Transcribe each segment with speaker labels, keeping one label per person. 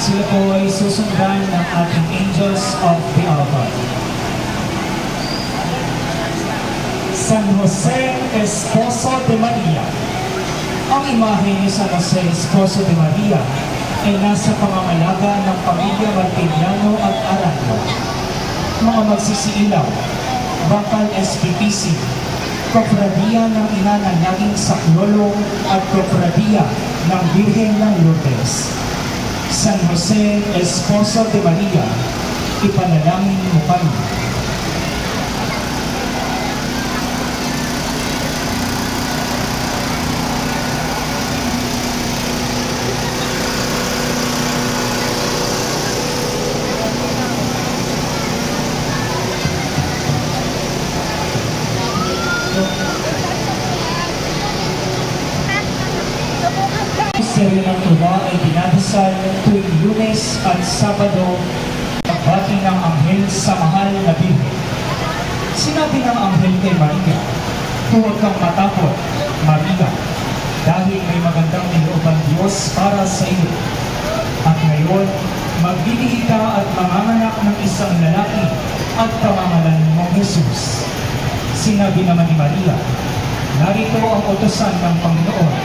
Speaker 1: Sila po ay susundan ng ating Angels of the Altar. San Jose Esposo de Maria. Ang imahe ni San Jose Esposo de Maria ay nasa pangangalaga ng pamilya Martiniano at Arango. Mga magsisiilaw, Bakal SPPC, Kofradiya ng Ina ng Naging Saklolo at Kofradiya ng Birhen ng Lourdes. San Jose Esposo de Maria, ipanalangin mo kami. Seri ng tuwa ay dinadasal tuwing Lunes at Sabado, pagbati ng anghel sa mahal na Birhen. Sinabi ng anghel kay Maria, huwag kang matakot, Maria, dahil may magandang niloob ang Diyos para sa iyo. At ngayon, magbibigay ka at manganganak ng isang lalaki at pamamalan mong Jesus. Sinabi naman ni Maria, narito ang utusan ng Panginoon,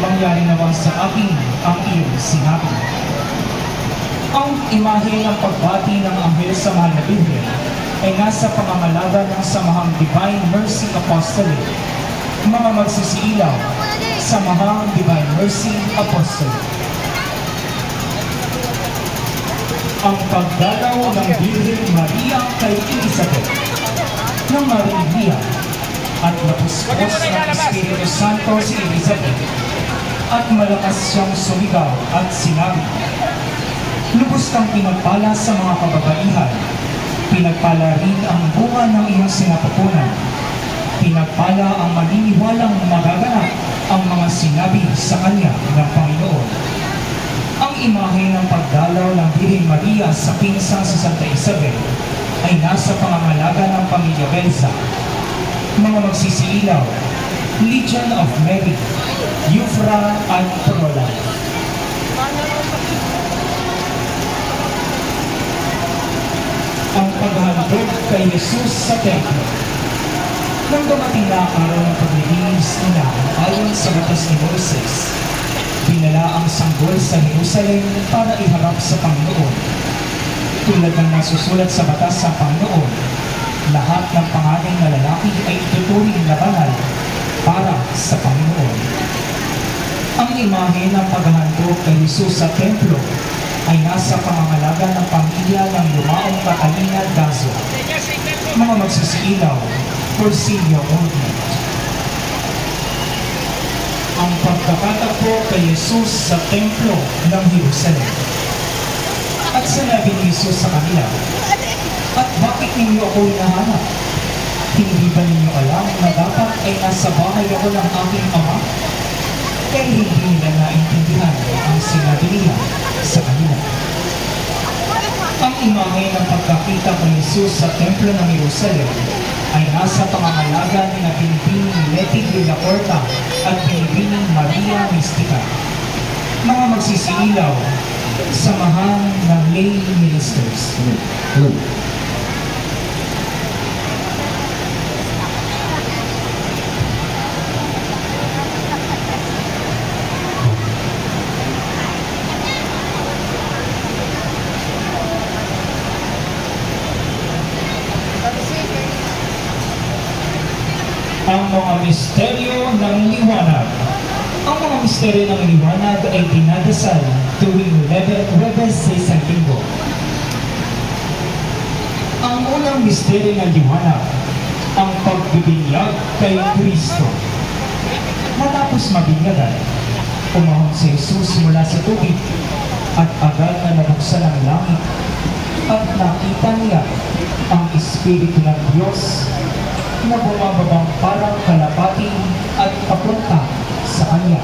Speaker 1: mangyari naman sa akin ang iyong sinabi. Ang imahe ng pagbati ng anghel sa mahal na Birhen ay nasa pangangalaga ng Samahang Divine Mercy Apostolate. Mga magsisiilaw, Samahang Divine Mercy Apostolate. Ang pagdalaw ng Birhen Maria kay Elizabeth. Nang marinig niya at napuspos ng Espiritu Santo si Elizabeth, at malakas siyang sumigaw at sinabi, lubos kang pinagpala sa mga kababaihan, pinagpala rin ang bunga ng iyong sinapupunan, pinagpala ang maniniwalang magaganap ang mga sinabi sa kanya ng Panginoon. Ang imahe ng pagdalaw ng Birhen Maria sa pinsang si Santa Isabel ay nasa pangangalaga ng pamilya Belza. Mga magsisiilaw, Legion of Mary, Eufra at Prola. Ang paghahandog kay Jesus sa templo. Nang dumating na ang araw ng paglilinis nila ayon sa batas ni Moises, dinala ang sanggol sa Jerusalem para iharap sa Panginoon. Tulad ng nasusulat sa batas sa Panginoon, lahat ng pangalan na lalaki ay ituturing na banal para sa Panginoon. Ang imahe ng paghahandog kay Jesus sa templo ay nasa pangangalaga ng pamilya ng Yumaong Catalina Dazo. Mga magsisiilaw, Porcilio Movement. Ang pagkakatagpo kay Jesus sa templo ng Jerusalem. At sinabi ni Jesus sa kanila, at bakit ninyo ako hinahanap? Hindi ba ninyo alam na dapat ay nasa bahay ako ng aking ama? Kaya hindi nila naintindihan ang sinabi niya sa kanila. Ang imahe ng pagkakita kay Jesus sa templo ng Jerusalem ay nasa pangangalaga ni Binibining Leti de la Porta at Binibining Maria Mistica. Mga magsisiilaw, samahan ng lay ministers. Ang mga misteryo ng liwanag. Ang mga misteryo ng liwanag ay dinadasal tuwing Huwebes sa isang linggo. Ang unang misteryo ng liwanag, ang pagbibinyag kay Kristo. Matapos mabinyagan, umahon si Jesus mula sa tubig at agad na nabuksan ang langit at nakita niya ang Espiritu ng Diyos na bumababang parang kalapati at papunta sa kanya.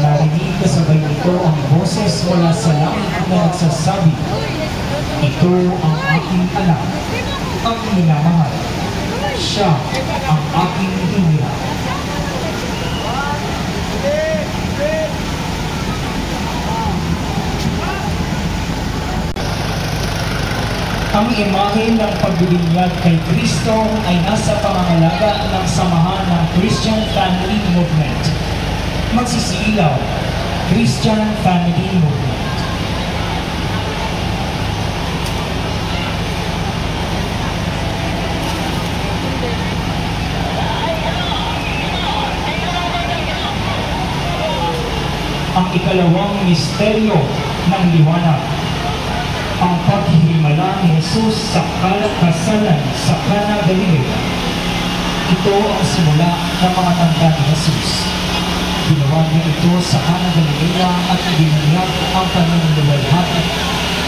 Speaker 1: Narinig kasabay nito ang boses mula sa langit na nagsasabi, ito ang aking anak, ang minamahal. Siya ang aking hinira. Ang imahe ng pagbibinyag kay Kristo ay nasa pamamalaga ng samahan ng Christian Family Movement. Magsisilaw, Christian Family Movement. Ang ikalawang misteryo ng liwanag, ang paghihimala ni Jesus sa kasalan sa Cana Galilea. Ito ang simula ng mga tanda ni Jesus. Ginawa niya ito sa Cana Galilea at ibinunyag ang kanyang luwalhati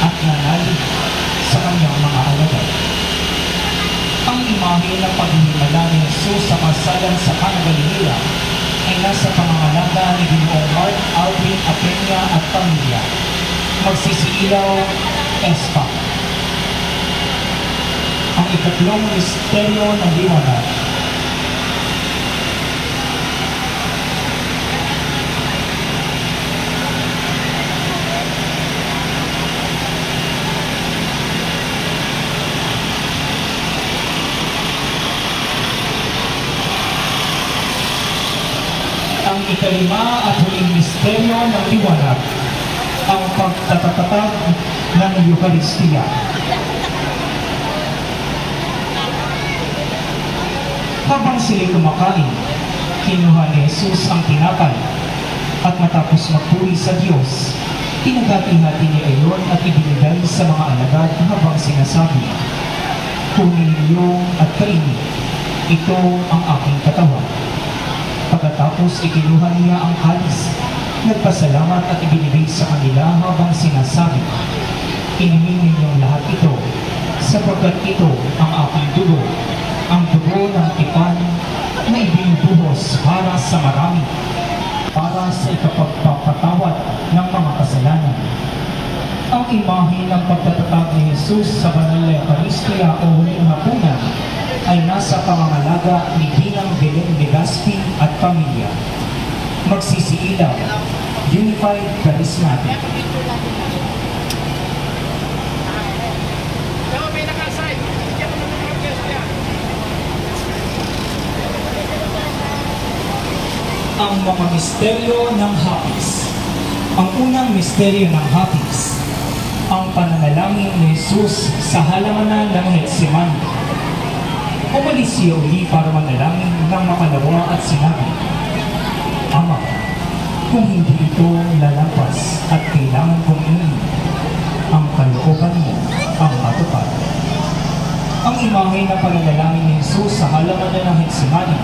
Speaker 1: at nanali sa kanyang mga alagad. Ang imahe ng paghihimala ni Jesus sa kasalan sa Cana Galilea ay nasa pangangalaga ni Ginoong Mark Alvin Apenya at pamilya. Magsisilaw, Espa. Ang ikatlong misteryo ng liwanag, ang ikalima at huling misteryo ng liwanag, ang pagtatatag ng Eucharistia. Habang sila'y kumakain, kinuha ni Jesus ang tinapay at matapos magpuri sa Diyos, pinagati-hati niya iyon at ibinigay sa mga alagad habang sinasabi, "Kunin niyo at kainin, ito ang aking katawan." Pagkatapos ikinuha niya ang kalis, nagpasalamat at ibinigay sa kanila habang sinasabi, "Inumin ninyong lahat ito, sapagkat ito ang aking dugo, ang dugo ng tipan na ibinubuhos para sa marami, para sa ikapagpapatawad ng mga kasalanan." Ang imahe ng pagtatatag ni Jesus sa banal na Eucharistia o huling hapunan ay nasa pamamalaga ni Ginang Belen Legazpi at pamilya. Magsisilaw, Unified Charismatic. Ang mga misteryo ng hapis. Ang unang misteryo ng hapis, ang pananalangin ni Jesus sa halamanan ng Getsemani. Umalis siya uli para manalangin ng makalawa at sinabi, "Ama, kung hindi ito lalampas at kailangan kong inumin, ang kalooban mo ang matupad." Ang imahe ng pananalangin ni Jesus sa halamanan ng Getsemani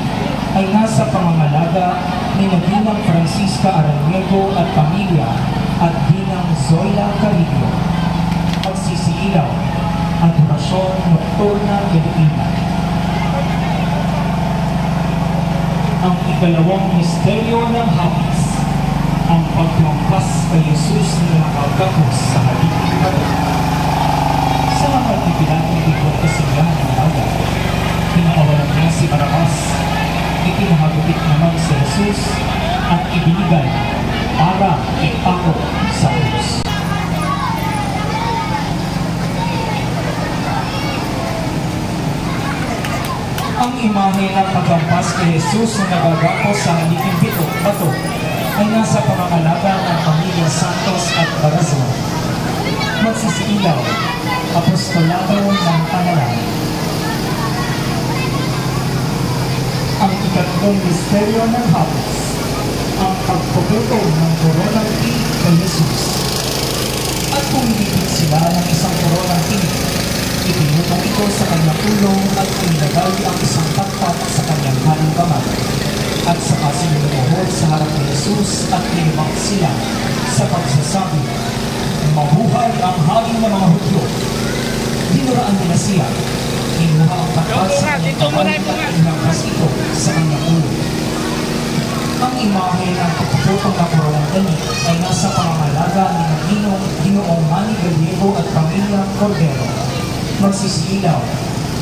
Speaker 1: ay nasa pamamalaga ni Ginang Francisca Araniego at pamilya at Ginang Zoila Carrillo. Magsisilaw, Adorasyon Nocturna Filipina. Ang ikalawang misteryo ng hapis, ang paglampas kay Jesus na nakagapos sa halipin bato. Sa mga pagpipilan ng ibang kasiglahan ng aga, pinakawalan niya si Barabas, itinahagupit naman si Jesus at ibinigay para ipako sa krus. Ang imahe ng paglampas kay Jesus na nagagapos sa halipin bato ay nasa pamamalaga ng pamilya Santos at Barazon. Magsisilaw, Apostolado ng Panalangin. Ang ikatlong misteryo ng hapis, ang pagpuputo ng koronang tinig kay Jesus. At pumilipit sila ng isang koronang tinig, ipinutong ito sa kanyang ulo at inilagay ang isang patpat sa kanyang kanang kamay. At saka sinulumuhod sa harap ni Jesus at nilibang sila sa pagsasabi, "Mabuhay ang hari ng mga Hudyo." Dinuraan nila siya, kinuha ang patpat sa kanyang kamay at inilabas ito sa kanyang ulo. Ang imahe ng pagpuputong na koronang tinig ay nasa pamamalaga ni Ginoong Manny Gallego at pamilya Cordero. Magsisilaw,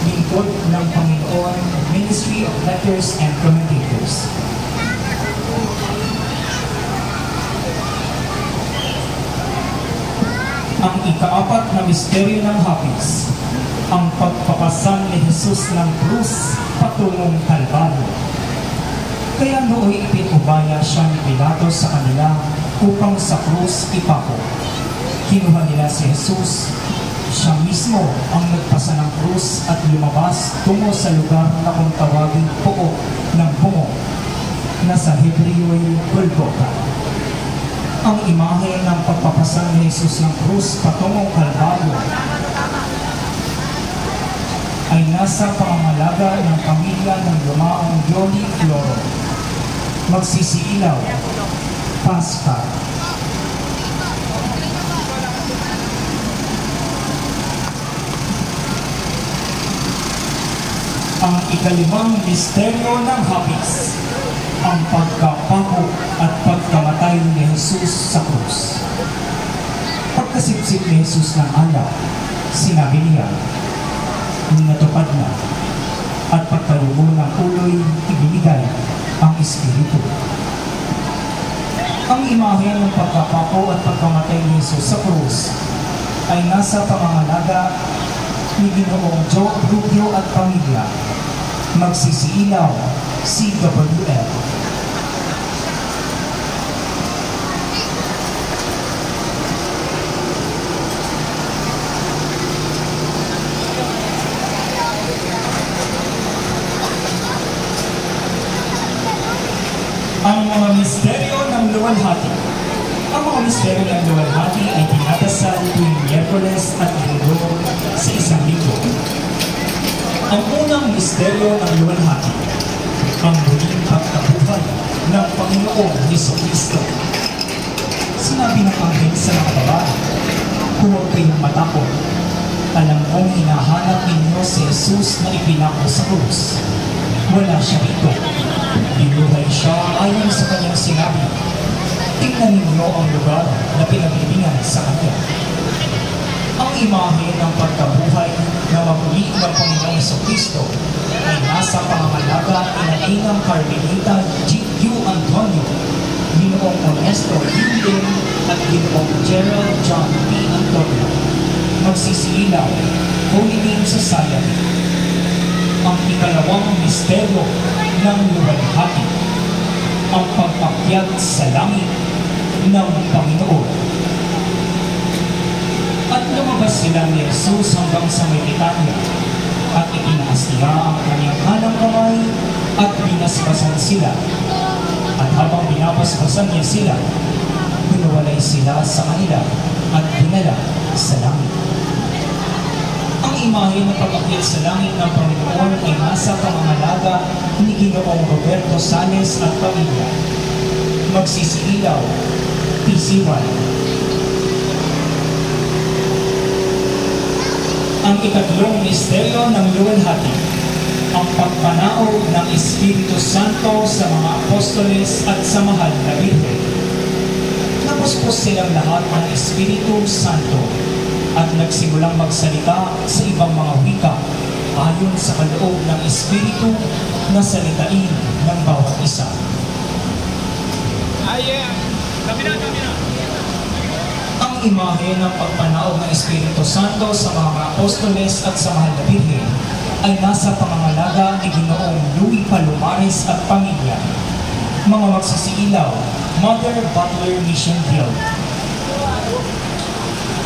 Speaker 1: Lingkod ng Panginoon, Ministry of Letters and Commentators. Ang ikaapat na misteryo ng hapis, ang pagpapasang ni Jesus ng krus patungong Kalbaryo. Kaya nooy ipinubaya siya ni Pilato sa kanila upang sa krus ipako. Kinuha nila si Jesus. Siya mismo ang nagpasa ng krus at lumabas tungo sa lugar na kung tawagin Pook ng Bungo na sa Hebreo Golgotha. Ang imahe ng pagpapasang ni Jesus ng krus patungong Kalbaryo ay nasa pangangalaga ng pamilya ng lumaong Yoli Floro. Magsisiilaw, Pascal. Ang ikalimang misteryo ng hapis, ang pagkapako at pagkamatay ni Jesus sa krus. Pagkasipsip ni Jesus ng alak, sinabi niya, natupad na, at pagkalubo ng uloy, ibinigay ang Espiritu. Ang imahe ng pagkapako at pagkamatay ni Jesus sa krus ay nasa pamangalaga ni Ginoong Joe Rubio at pamilya. Magsisiilaw, CWL. Ang mga misteryo ng luwalhati. Ang mga misteryo ng luwalhati ay dinadasal tuwing Miyerkules at Linggo sa isang linggo. Ang unang misteryo ng luwalhati, ang muling pagkabuhay ng Panginoong Jesucristo. Sinabi ng anghel sa mga babae, huwag kayong matakot. Alam kong hinahanap ninyo si Jesus na ipinako sa krus. Wala siya rito. Binuhay siya ayon sa kanyang sinabi. Tingnan ninyo ang lugar na pinaglibingan sa kanya. Ang imahe ng pagkabuhay na mabuli ng Panginoong Jesucristo ay nasa pangangalaga ni Inang Carmelita G.Q. Antonio, Ginoong Ernesto Hindin at Ginoong Gerald John P. Antonio. Magsisiilaw, Holy Name Society. Ang ikalawang misteryo ng luwalhati, ang pagpakyat sa langit ng Panginoon. At lumabas sila ni Jesus hanggang sa may Betania, at itinaas niya ang kanyang kanang kamay at binasbasan sila. At habang binabasbasan niya sila, pinawalay sila sa kanila at dinala sa langit. Ang imahe ng pag-akyat sa langit ng Panginoon ay nasa pangangalaga ni Ginoong Roberto Sales at pamilya. Magsisiilaw, PC1. Ang ikatlong misteryo ng luwalhati, ang pagpanaog ng Espiritu Santo sa mga apostoles at sa mahal na Birhen. Napuspos silang lahat ng Espiritu Santo at nagsimulang magsalita sa ibang mga wika ayon sa kaloob ng Espiritu na salitain ng bawat isa. Kami na. Ang imahe ng pagpanaog ng Espiritu Santo sa mga apostoles at sa mahal na Birhen ay nasa pangangalaga ni Ginoong Louis Palomares at pamilya. Mga magsisiilaw, Mother Butler Mission Hill.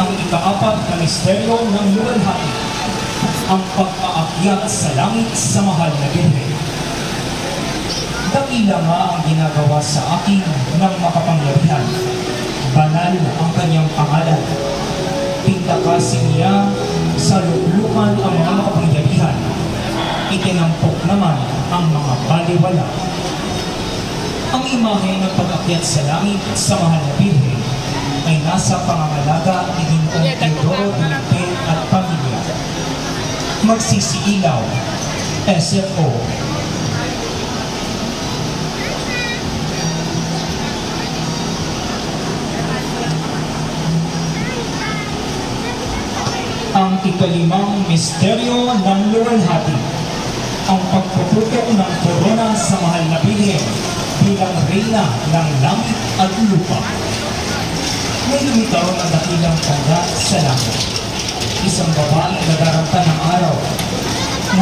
Speaker 1: Ang ikaapat na misteryo ng luwalhati, ang pag-aakyat sa langit sa mahal na Birhen. Dakila nga ang ginagawa sa akin ng makapangyarihan. Banal ang kanyang pangalan. Pintakasin niya sa luklukan ang mga makapangyarihan. Itinampok naman ang mga baliwala. Ang imahe ng pag-akyat sa langit sa mahal na Birhen ay nasa pangangalaga ni Ginoong Teodoro Dulpe at pamilya. Magsisiilaw, SFO. Ang ikalimang misteryo ng luwalhati, ang pagpuputok ng korona sa mahal na Birhen bilang reyna ng langit at lupa. May lumitaw ng dakilang tanda sa langit. Isang babae na daranta ng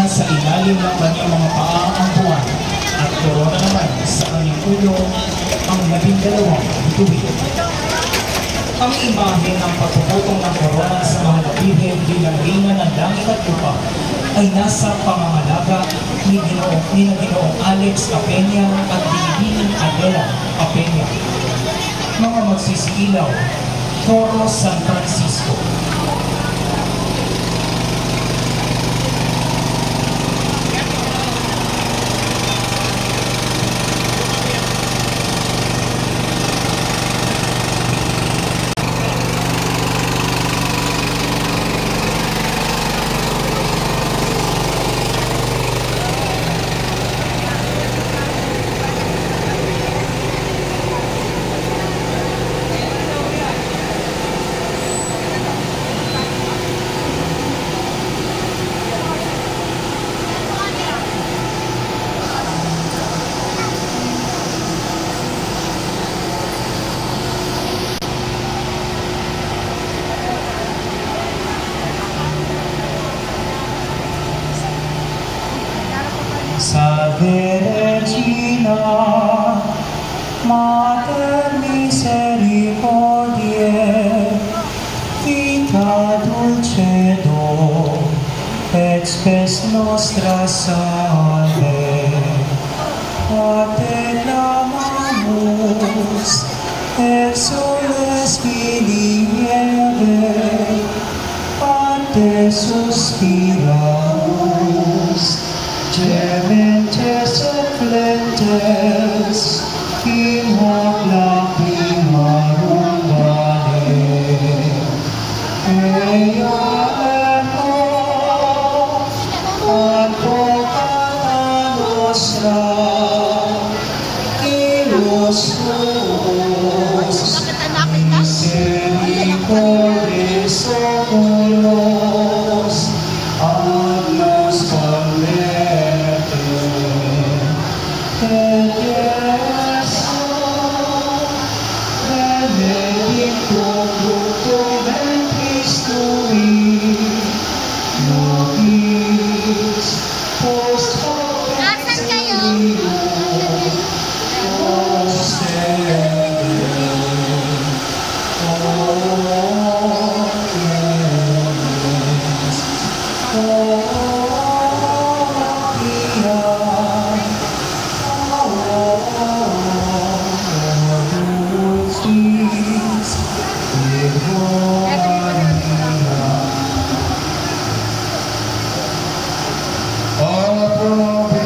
Speaker 1: sa ilalim ng kanyang mga paa ang buwan at korona naman sa kanyang ulo ang 12 bituin. Ang imahe ng pagpuputong ng korona sa mahal na Birhen bilang reyna ng langit at lupa ay nasa pamamalaga ni Ginoong Alex Apenya at Binibining Adela Apenya. Mga magsisilaw, Toro San Francisco. Salve Regina, Mater Misericordiae, vita dulcedo, et spes nostra salve. Te clamamus, exules filii Eve, ante suspiramus, gementes et flentes, in hoc lacrimarum vale. Ea ergo, advocata nostra, illos tuos, misericordes oculos, agnus converte, et benedictum fructum ventris tui, nobis post hoc exilium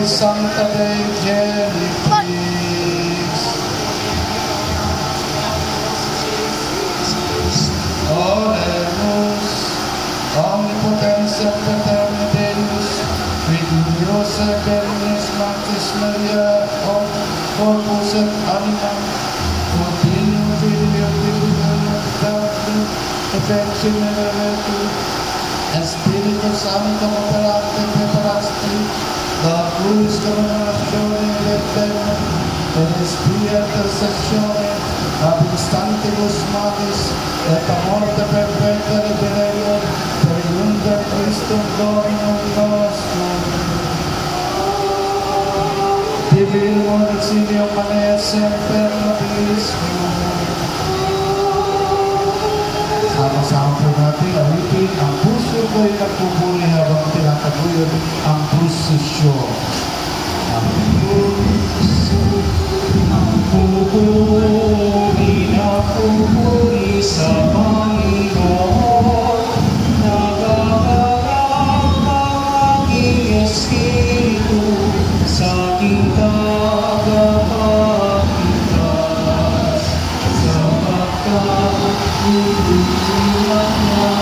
Speaker 1: Santa Dei Genitrix, Oremus, Omnipotens et Paterni Deus, Viduriosa Bernis Martis Maria, Corpus et Anima, Continuum Filio Divino, Effectum Elevetu, et Spiritus Sanctum operante preparasti, la cruz coronazione d'eterno, per espia intercessione, ab instantibus malis, et a morte perpetua liberello, per illumina Christum Dominum nostrum. Divino exilio mane semper nobis. Sama-sama berhati awitin ang puso ko'y nagpupuli habang tinataguyod ang puso. Ang pupuli na pupuli sa Panginoon, nagagarang ang aking espiritu sa aking tagapagligtas, sapagkat inutulan niya